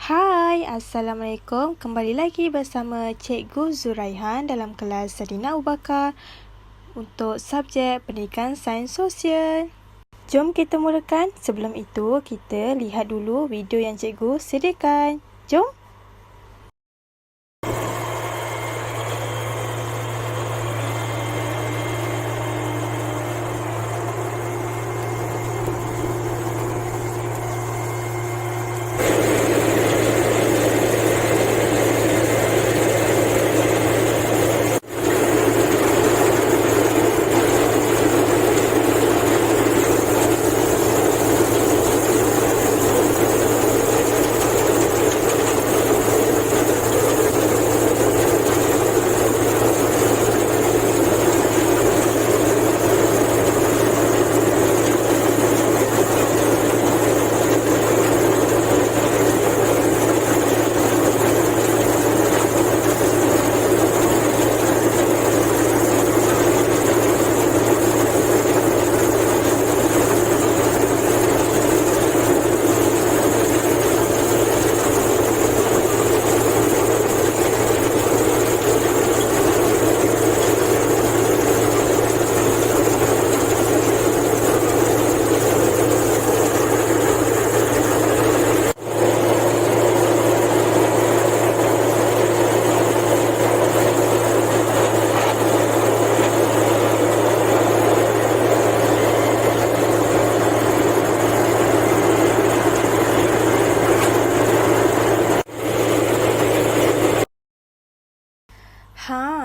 Hai, Assalamualaikum. Kembali lagi bersama Cikgu Zuraihan dalam kelas Sarina Abu Bakar untuk subjek Pendidikan Sains Sosial. Jom kita mulakan. Sebelum itu, kita lihat dulu video yang cikgu sediakan. Jom.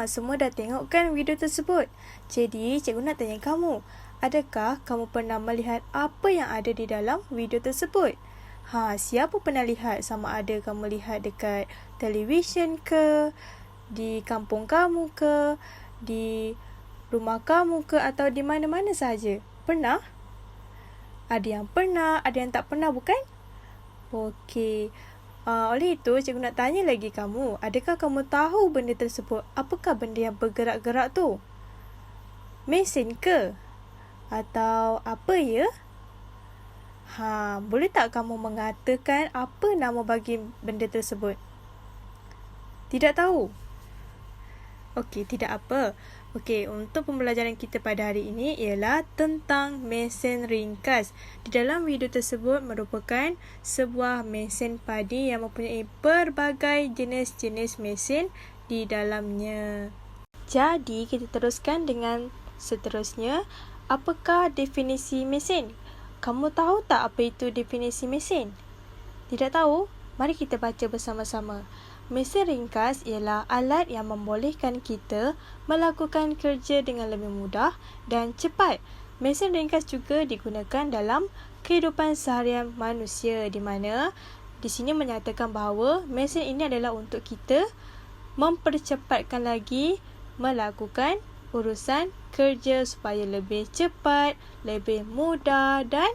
Semua dah tengok kan video tersebut? Jadi, cikgu nak tanya kamu, adakah kamu pernah melihat apa yang ada di dalam video tersebut? Siapa pernah lihat? Sama ada kamu lihat dekat televisyen ke, di kampung kamu ke, di rumah kamu ke, atau di mana-mana sahaja? Pernah? Ada yang pernah, ada yang tak pernah, bukan? Okey. Oleh itu, cikgu nak tanya lagi kamu, adakah kamu tahu benda tersebut? Apakah benda yang bergerak-gerak tu? Mesin ke? Atau apa ya? Boleh tak kamu mengatakan apa nama bagi benda tersebut? Tidak tahu? Okey, tidak apa. Okey, untuk pembelajaran kita pada hari ini ialah tentang mesin ringkas. Di dalam video tersebut merupakan sebuah mesin padi yang mempunyai pelbagai jenis-jenis mesin di dalamnya. Jadi, kita teruskan dengan seterusnya. Apakah definisi mesin? Kamu tahu tak apa itu definisi mesin? Tidak tahu? Mari kita baca bersama-sama. Mesin ringkas ialah alat yang membolehkan kita melakukan kerja dengan lebih mudah dan cepat. Mesin ringkas juga digunakan dalam kehidupan seharian manusia, di mana di sini menyatakan bahawa mesin ini adalah untuk kita mempercepatkan lagi melakukan urusan kerja supaya lebih cepat, lebih mudah dan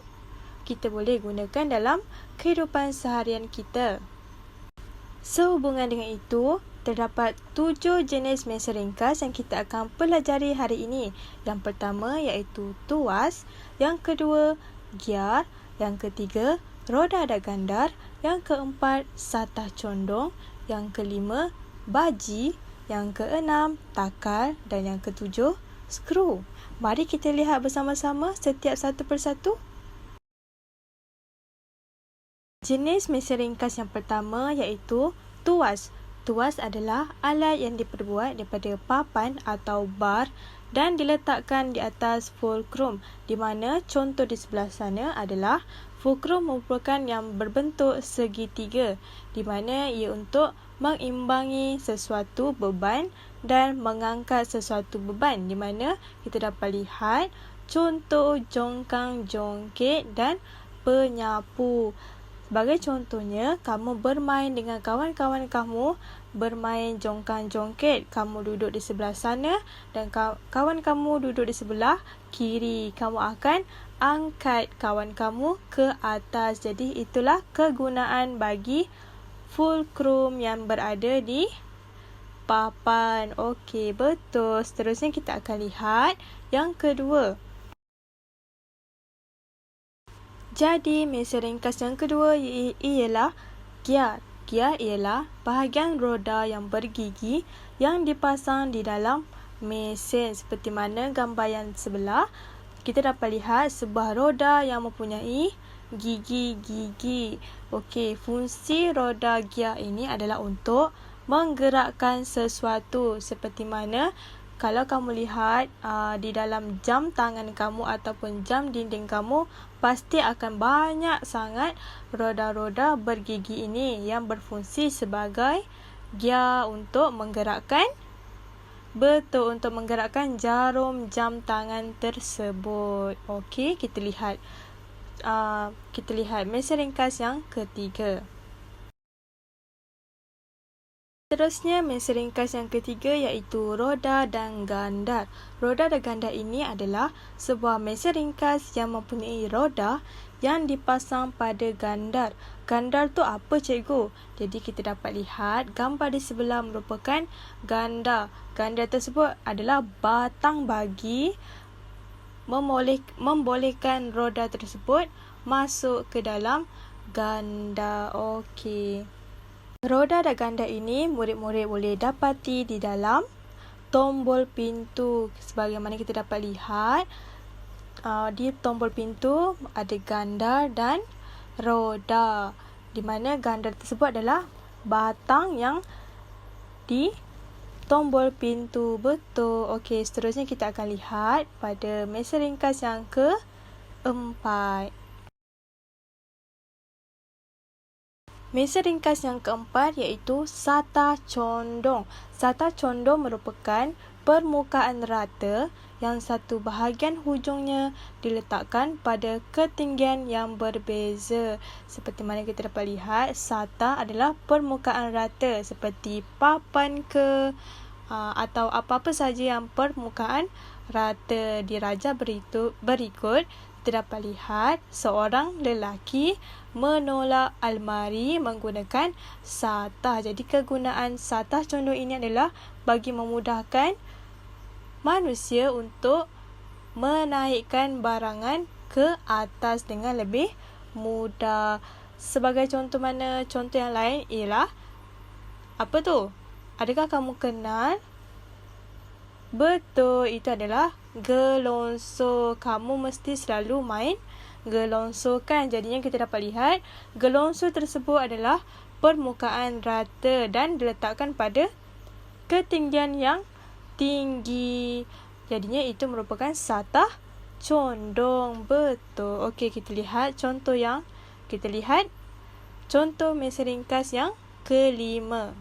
kita boleh gunakan dalam kehidupan seharian kita. Sehubungan dengan itu, terdapat 7 jenis mesin ringkas yang kita akan pelajari hari ini. Yang pertama iaitu tuas, yang kedua giar, yang ketiga roda ada gandar, yang keempat satah condong, yang kelima baji, yang keenam takal dan yang ketujuh skru. Mari kita lihat bersama-sama setiap satu persatu. Jenis mesin ringkas yang pertama iaitu tuas. Tuas adalah alat yang diperbuat daripada papan atau bar dan diletakkan di atas fulcrum, di mana contoh di sebelah sana adalah fulcrum merupakan yang berbentuk segitiga, di mana ia untuk mengimbangi sesuatu beban dan mengangkat sesuatu beban, di mana kita dapat lihat contoh jongkang, jongkit dan penyapu. Sebagai contohnya, kamu bermain dengan kawan-kawan kamu, bermain jongkang-jongkit. Kamu duduk di sebelah sana dan kawan kamu duduk di sebelah kiri. Kamu akan angkat kawan kamu ke atas. Jadi, itulah kegunaan bagi fulcrum yang berada di papan. Okey, betul. Seterusnya kita akan lihat yang kedua. Jadi, mesin ringkas yang kedua ialah giar. Gia ialah bahagian roda yang bergigi yang dipasang di dalam mesin. Seperti mana gambar yang sebelah, kita dapat lihat sebuah roda yang mempunyai gigi-gigi. Okey, fungsi roda gia ini adalah untuk menggerakkan sesuatu. Seperti mana kalau kamu lihat di dalam jam tangan kamu ataupun jam dinding kamu, pasti akan banyak sangat roda-roda bergigi ini yang berfungsi sebagai gia untuk menggerakkan untuk menggerakkan jarum jam tangan tersebut. Okey, kita lihat mesin ringkas yang ketiga. Seterusnya, mesin ringkas yang ketiga iaitu roda dan gandar. Roda dan gandar ini adalah sebuah mesin ringkas yang mempunyai roda yang dipasang pada gandar. Gandar tu apa, cikgu? Jadi kita dapat lihat gambar di sebelah merupakan gandar. Gandar tersebut adalah batang bagi membolehkan roda tersebut masuk ke dalam gandar. Okey. Roda dan gandar ini murid-murid boleh dapati di dalam tombol pintu. Sebagaimana kita dapat lihat, di tombol pintu ada gandar dan roda, di mana gandar tersebut adalah batang yang di tombol pintu. Betul. Okey, seterusnya kita akan lihat pada mesin ringkas yang keempat. Mesin ringkas yang keempat iaitu sata condong. Sata condong merupakan permukaan rata yang satu bahagian hujungnya diletakkan pada ketinggian yang berbeza. Seperti mana kita dapat lihat, sata adalah permukaan rata seperti papan atau apa-apa saja yang permukaan rata. Di rajah berikut, kita dapat lihat seorang lelaki menolak almari menggunakan satah. Jadi kegunaan satah condong ini adalah bagi memudahkan manusia untuk menaikkan barangan ke atas dengan lebih mudah. Sebagai contoh mana? Contoh yang lain ialah apa tu? Adakah kamu kenal? Betul, itu adalah gelonsor. Kamu mesti selalu main gelonsor kan? Jadinya kita dapat lihat gelonsor tersebut adalah permukaan rata dan diletakkan pada ketinggian yang tinggi. Jadinya itu merupakan satah condong. Betul. Okey, kita lihat contoh mesin ringkas yang kelima.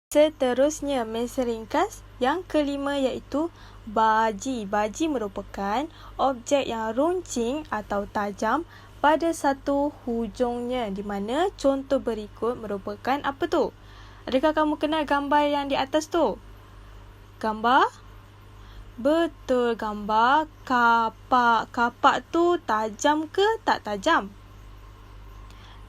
Seterusnya, mesin ringkas yang kelima iaitu baji. Baji merupakan objek yang runcing atau tajam pada satu hujungnya, di mana contoh berikut merupakan apa tu? Adakah kamu kenal gambar yang di atas tu? Gambar? Betul, gambar kapak. Kapak tu tajam ke tak tajam?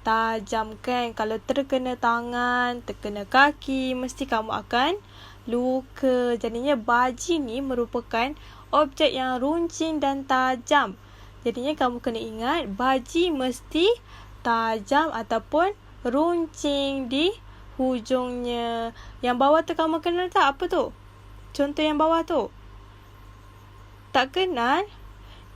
Tajam kan? Kalau terkena tangan, terkena kaki, mesti kamu akan luka. Jadinya baji ni merupakan objek yang runcing dan tajam. Jadinya kamu kena ingat, baji mesti tajam ataupun runcing di hujungnya. Yang bawah tu kamu kenal tak? Apa tu? Contoh yang bawah tu. Tak kenal?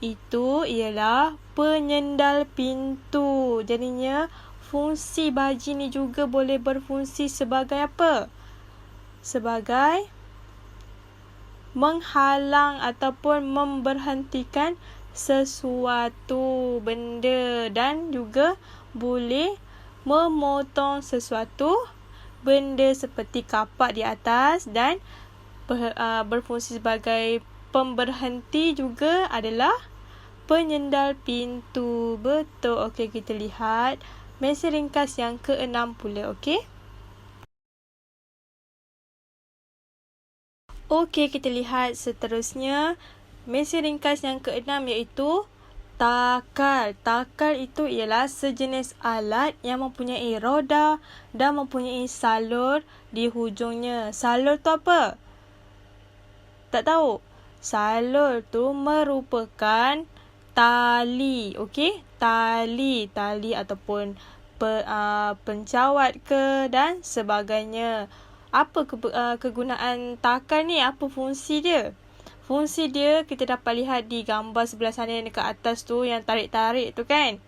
Itu ialah penyendal pintu. Jadinya fungsi baji ni juga boleh berfungsi sebagai apa? Sebagai menghalang ataupun memberhentikan sesuatu benda, dan juga boleh memotong sesuatu benda seperti kapak di atas, dan berfungsi sebagai pemberhenti juga adalah penyendal pintu. Betul. Okey, kita lihat mesin ringkas yang keenam pula. Okey. Okey, kita lihat seterusnya mesin ringkas yang keenam iaitu takal. Takal itu ialah sejenis alat yang mempunyai roda dan mempunyai salur di hujungnya. Salur tu apa? Tak tahu? Salur tu merupakan tali, okey? Tali ataupun pencawat ke dan sebagainya. Apa kegunaan takal ni? Apa fungsi dia? Fungsi dia kita dapat lihat di gambar sebelah sana yang dekat atas tu, yang tarik-tarik tu kan.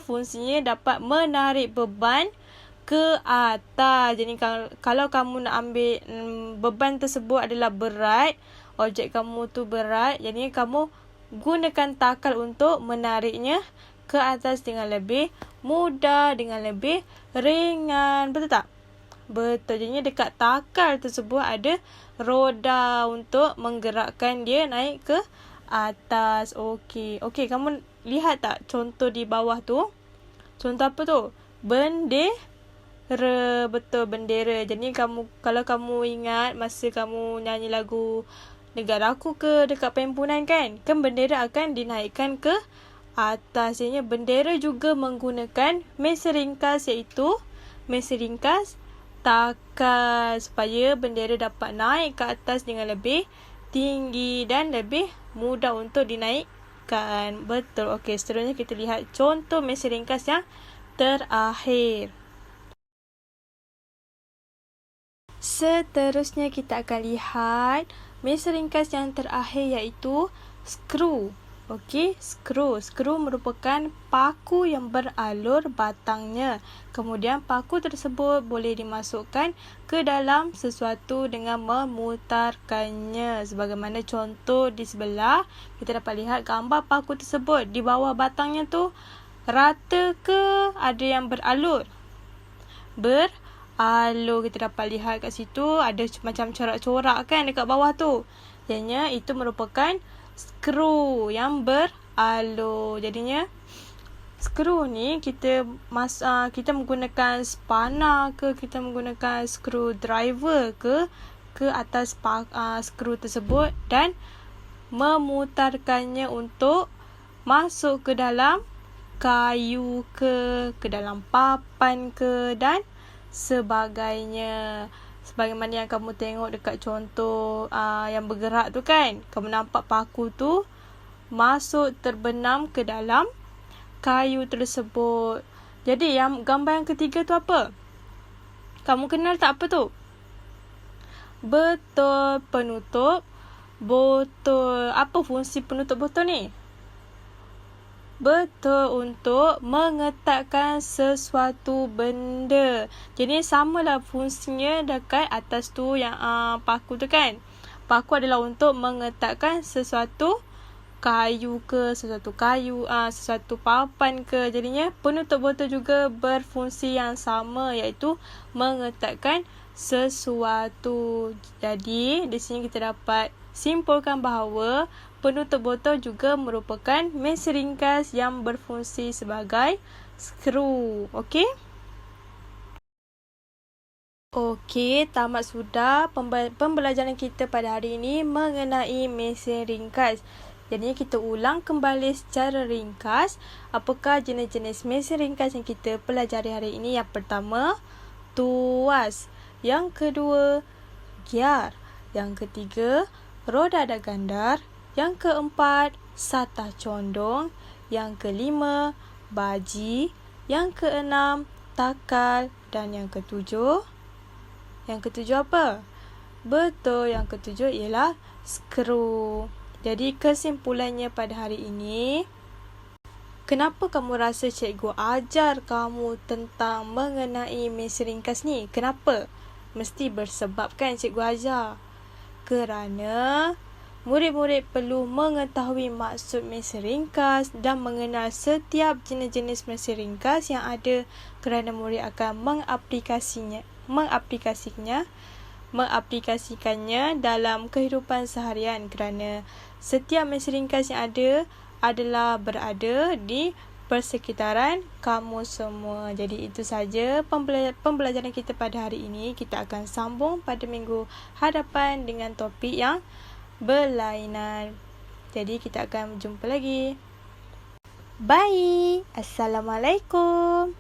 Fungsinya dapat menarik beban ke atas. Jadi kalau kamu nak ambil beban tersebut adalah berat, objek kamu tu berat, jadi kamu gunakan takal untuk menariknya ke atas dengan lebih mudah, dengan lebih ringan. Betul tak? Betul. Jadi dekat takal tersebut ada roda untuk menggerakkan dia naik ke atas. Okey, kamu lihat tak contoh di bawah tu? Contoh apa tu? Bendera. Betul, bendera. Jadi kalau kamu ingat masa kamu nyanyi lagu Negaraku ke dekat perhimpunan kan bendera akan dinaikkan ke atas. Jadi bendera juga menggunakan mesin ringkas, iaitu mesin ringkas takal, supaya bendera dapat naik ke atas dengan lebih tinggi dan lebih mudah untuk dinaikkan. Betul. Okey, seterusnya kita lihat contoh mesin ringkas yang terakhir. Seterusnya kita akan lihat mesin ringkas yang terakhir, iaitu skru. Okey, skru. Skru merupakan paku yang beralur batangnya. Kemudian paku tersebut boleh dimasukkan ke dalam sesuatu dengan memutarkannya. Sebagaimana contoh di sebelah, kita dapat lihat gambar paku tersebut. Di bawah batangnya tu rata ke ada yang beralur? Beralur. Kita dapat lihat kat situ ada macam corak-corak kan dekat bawah tu. Jadinya itu merupakan skru yang beralur. Jadinya skru ni kita menggunakan spana ke, kita menggunakan screwdriver ke atas skru tersebut dan memutarkannya untuk masuk ke dalam kayu ke dalam papan ke dan sebagainya. Sebagaimana yang kamu tengok dekat contoh yang bergerak tu kan. Kamu nampak paku tu masuk terbenam ke dalam kayu tersebut. Jadi yang gambar yang ketiga tu apa? Kamu kenal tak apa tu? Betul, penutup botol. Apa fungsi penutup botol ni? Betul, untuk mengetatkan sesuatu benda. Jadi samalah fungsinya dekat atas tu yang paku tu kan. Paku adalah untuk mengetatkan sesuatu kayu ke, sesuatu papan ke. Jadinya penutup botol juga berfungsi yang sama, iaitu mengetatkan sesuatu. Jadi di sini kita dapat simpulkan bahawa penutup botol juga merupakan mesin ringkas yang berfungsi sebagai skru. Okey? Okey, tamat sudah pembelajaran kita pada hari ini mengenai mesin ringkas. Jadi kita ulang kembali secara ringkas apakah jenis-jenis mesin ringkas yang kita pelajari hari ini. Yang pertama, tuas. Yang kedua, giar. Yang ketiga, roda ada gandar. Yang keempat, satah condong. Yang kelima, baji. Yang keenam, takal. Dan yang ketujuh apa? Betul, yang ketujuh ialah skru. Jadi kesimpulannya pada hari ini, kenapa kamu rasa cikgu ajar kamu tentang mengenai mesin ringkas ni? Kenapa? Mesti bersebab kan cikgu ajar. Kerana murid-murid perlu mengetahui maksud mesin ringkas dan mengenal setiap jenis-jenis mesin ringkas yang ada, kerana murid akan mengaplikasikannya dalam kehidupan seharian, kerana setiap mesin ringkas yang ada adalah berada di persekitaran kamu semua. Jadi itu saja pembelajaran kita pada hari ini. Kita akan sambung pada minggu hadapan dengan topik yang berlainan. Jadi kita akan berjumpa lagi. Bye. Assalamualaikum.